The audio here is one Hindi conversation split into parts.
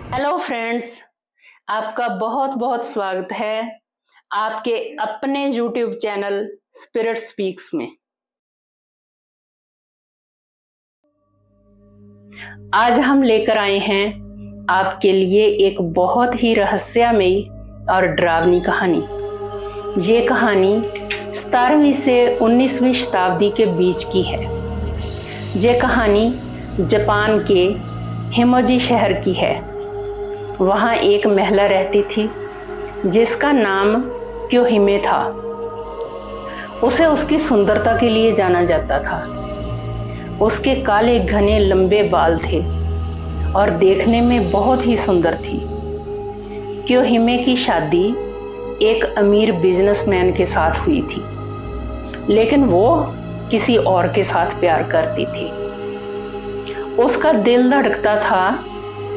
हेलो फ्रेंड्स, आपका बहुत बहुत स्वागत है आपके अपने यूट्यूब चैनल स्पिरिट स्पीक्स में। आज हम लेकर आए हैं आपके लिए एक बहुत ही रहस्यमयी और डरावनी कहानी। ये कहानी 17वीं से 19वीं शताब्दी के बीच की है। ये कहानी जापान के हिमोजी शहर की है। वहाँ एक महिला रहती थी जिसका नाम क्योहिमे था। उसे उसकी सुंदरता के लिए जाना जाता था। उसके काले घने लंबे बाल थे और देखने में बहुत ही सुंदर थी। क्योहिमे की शादी एक अमीर बिजनेसमैन के साथ हुई थी, लेकिन वो किसी और के साथ प्यार करती थी। उसका दिल धड़कता था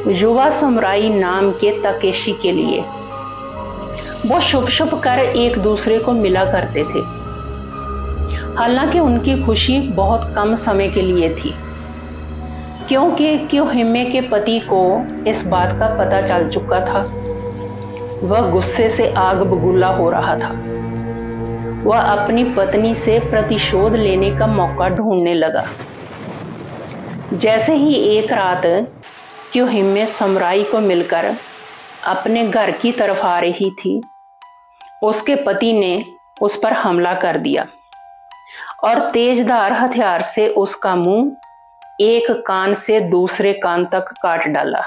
युवा समुराई नाम के ताकेशी के लिए। वो छुप छुप कर एक दूसरे को मिला करते थे। हालांकि उनकी खुशी बहुत कम समय के लिए थी, क्योंकि क्योहिमे के पति को इस बात का पता चल चुका था। वह गुस्से से आग बबूला हो रहा था। वह अपनी पत्नी से प्रतिशोध लेने का मौका ढूंढने लगा। जैसे ही एक रात क्योहिमे समुराई को मिलकर अपने घर की तरफ आ रही थी, उसके पति ने उस पर हमला कर दिया और तेजधार हथियार से उसका मुंह एक कान से दूसरे कान तक काट डाला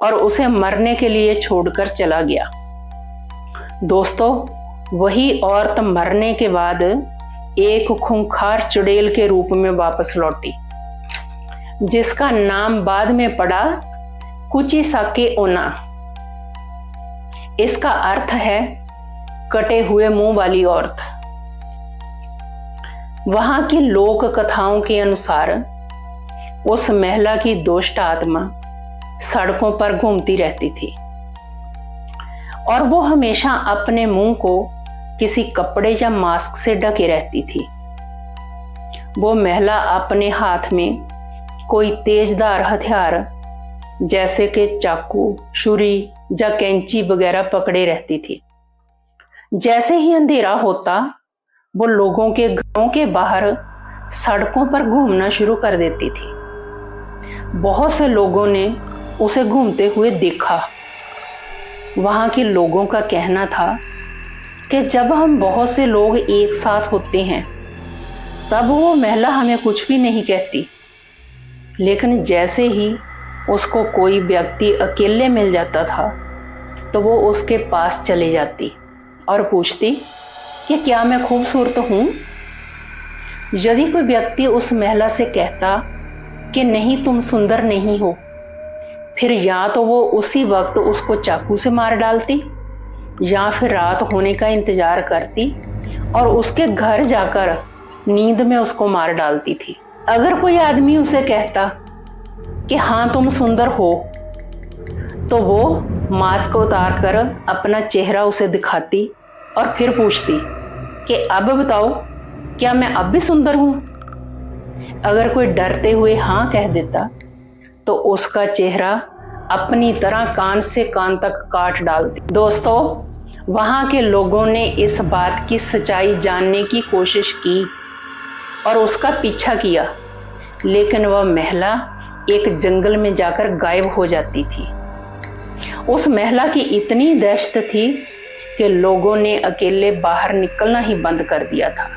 और उसे मरने के लिए छोड़कर चला गया। दोस्तों, वही औरत मरने के बाद एक खूंखार चुड़ैल के रूप में वापस लौटी, जिसका नाम बाद में पड़ा कुचिसाके ओना। इसका अर्थ है कटे हुए मुंह वाली औरत। वहां की लोक कथाओं के अनुसार उस महिला की दुष्ट आत्मा सड़कों पर घूमती रहती थी और वो हमेशा अपने मुंह को किसी कपड़े या मास्क से ढके रहती थी। वो महिला अपने हाथ में कोई तेजधार हथियार जैसे कि चाकू, छुरी या कैंची वगैरह पकड़े रहती थी। जैसे ही अंधेरा होता, वो लोगों के घरों के बाहर सड़कों पर घूमना शुरू कर देती थी। बहुत से लोगों ने उसे घूमते हुए देखा। वहां के लोगों का कहना था कि जब हम बहुत से लोग एक साथ होते हैं, तब वो महिला हमें कुछ भी नहीं कहती, लेकिन जैसे ही उसको कोई व्यक्ति अकेले मिल जाता था, तो वो उसके पास चली जाती और पूछती कि क्या मैं खूबसूरत हूँ। यदि कोई व्यक्ति उस महिला से कहता कि नहीं, तुम सुंदर नहीं हो, फिर या तो वो उसी वक्त उसको चाकू से मार डालती या फिर रात होने का इंतजार करती और उसके घर जाकर नींद में उसको मार डालती थी। अगर कोई आदमी उसे कहता कि हाँ तुम सुंदर हो, तो वो मास्क उतार कर अपना चेहरा उसे दिखाती और फिर पूछती कि अब बताओ, क्या मैं अब भी सुंदर हूँ। अगर कोई डरते हुए हाँ कह देता, तो उसका चेहरा अपनी तरह कान से कान तक काट डालती। दोस्तों, वहाँ के लोगों ने इस बात की सच्चाई जानने की कोशिश की और उसका पीछा किया, लेकिन वह महिला एक जंगल में जाकर गायब हो जाती थी। उस महिला की इतनी दहशत थी कि लोगों ने अकेले बाहर निकलना ही बंद कर दिया था।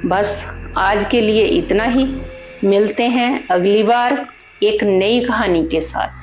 बस आज के लिए इतना ही। मिलते हैं अगली बार एक नई कहानी के साथ।